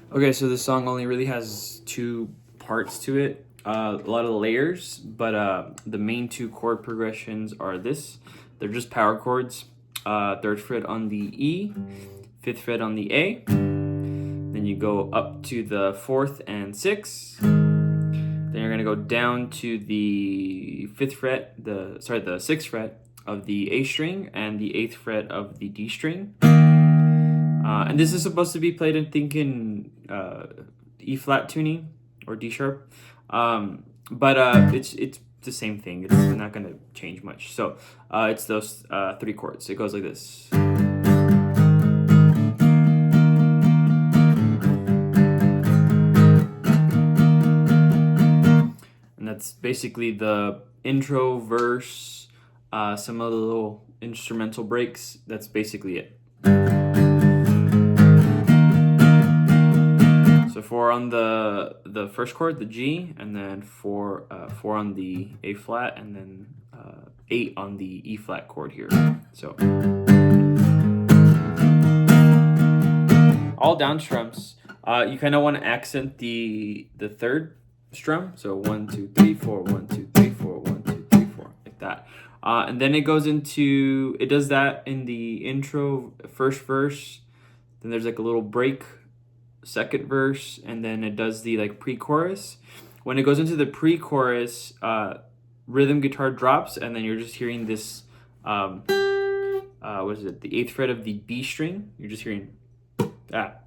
Okay, so this song only really has two parts to it. A lot of layers, but the main two chord progressions are this. They're just power chords. Third fret on the E, fifth fret on the A. Then you go up to the fourth and sixth. Then you're gonna go down to the fifth fret, the sixth fret of the A string and the eighth fret of the D string. And this is supposed to be played in E flat tuning or D sharp, but it's the same thing. It's not gonna change much. So it's those three chords. It goes like this. And that's basically the intro, verse, some of the little instrumental breaks. That's basically it. So 4 on the first chord, the G, and then 4 on the A flat, and then 8 on the E flat chord here. So all down strums. You kind of want to accent the third strum. So 1 2 3 4, 1 2 3 4, 1 2 3 4, like that. And then it goes into, it does that in the intro, first verse. Then there's like a little break, second verse, and then it does the like pre-chorus. When it goes into the pre-chorus, rhythm guitar drops, and then you're just hearing this what is it, the eighth fret of the B string. You're just hearing that.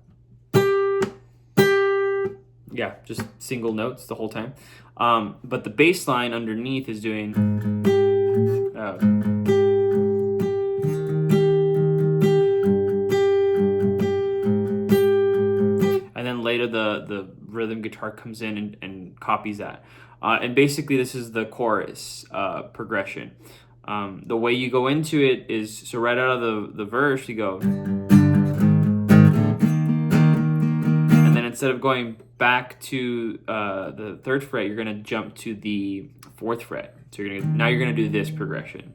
Yeah, just single notes the whole time. But the bass line underneath is doing and then later the rhythm guitar comes in and copies that. And basically this is the chorus progression. The way you go into it is, so right out of the verse you go, and then instead of going back to the third fret, you're gonna jump to the fourth fret. So you're gonna do this progression.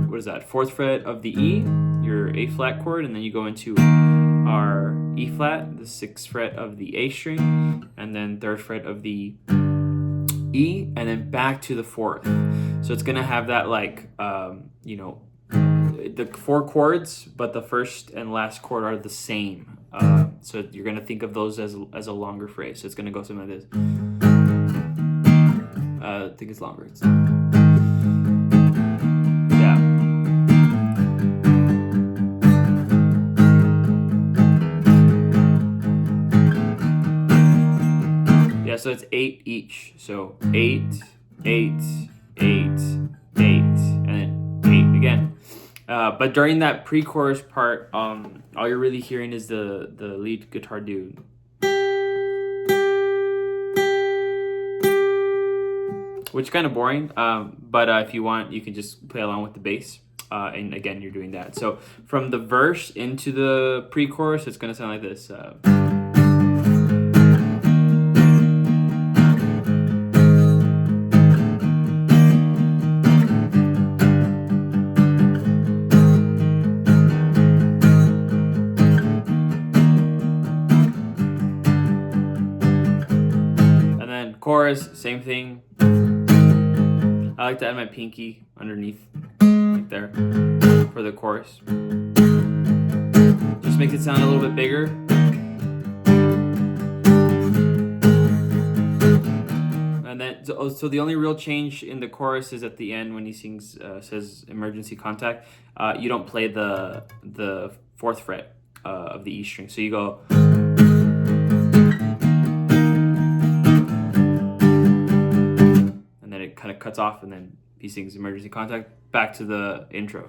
What is that? Fourth fret of the E, your A flat chord, and then you go into our E flat, the sixth fret of the A string, and then third fret of the E, and then back to the fourth. So it's gonna have that like the four chords, but the first and last chord are the same. So you're gonna think of those as a longer phrase. So it's gonna go something like this. I think it's longer. Yeah, so it's 8 each. So 8, 8, 8, 8, and then 8 again. But during that pre-chorus part, all you're really hearing is the lead guitar do. Which is kind of boring, but if you want, you can just play along with the bass. And again, you're doing that. So from the verse into the pre-chorus, it's going to sound like this. And then chorus, same thing. I like to add my pinky underneath, like there, for the chorus. Just makes it sound a little bit bigger. And then, so the only real change in the chorus is at the end when he sings, says emergency contact. You don't play the fourth fret of the E string. So you go. Kind of cuts off, and then he sings emergency contact, back to the intro.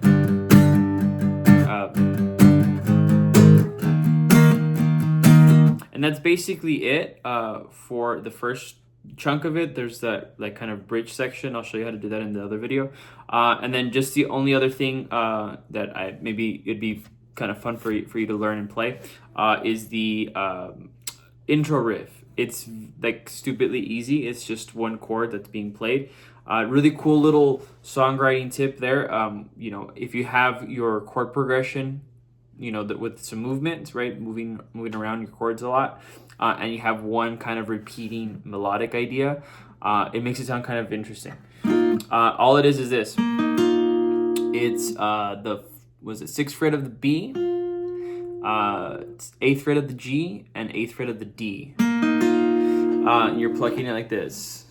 And that's basically it for the first chunk of it. There's that like kind of bridge section. I'll show you how to do that in the other video. And then just the only other thing that maybe it'd be kind of fun for you to learn and play is the intro riff. It's like stupidly easy. It's just one chord that's being played. Really cool little songwriting tip there. If you have your chord progression with some movement, right? Moving around your chords a lot, and you have one kind of repeating melodic idea. It makes it sound kind of interesting. All it is this. It's the 6th fret of the B, 8th fret of the G, and 8th fret of the D. You're plucking it like this.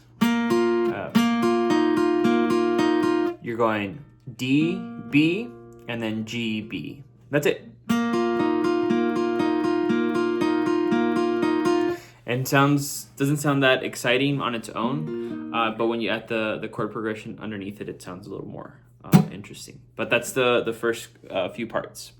You're going D, B, and then G, B. That's it. And doesn't sound that exciting on its own, but when you add the chord progression underneath it, it sounds a little more interesting. But that's the first few parts.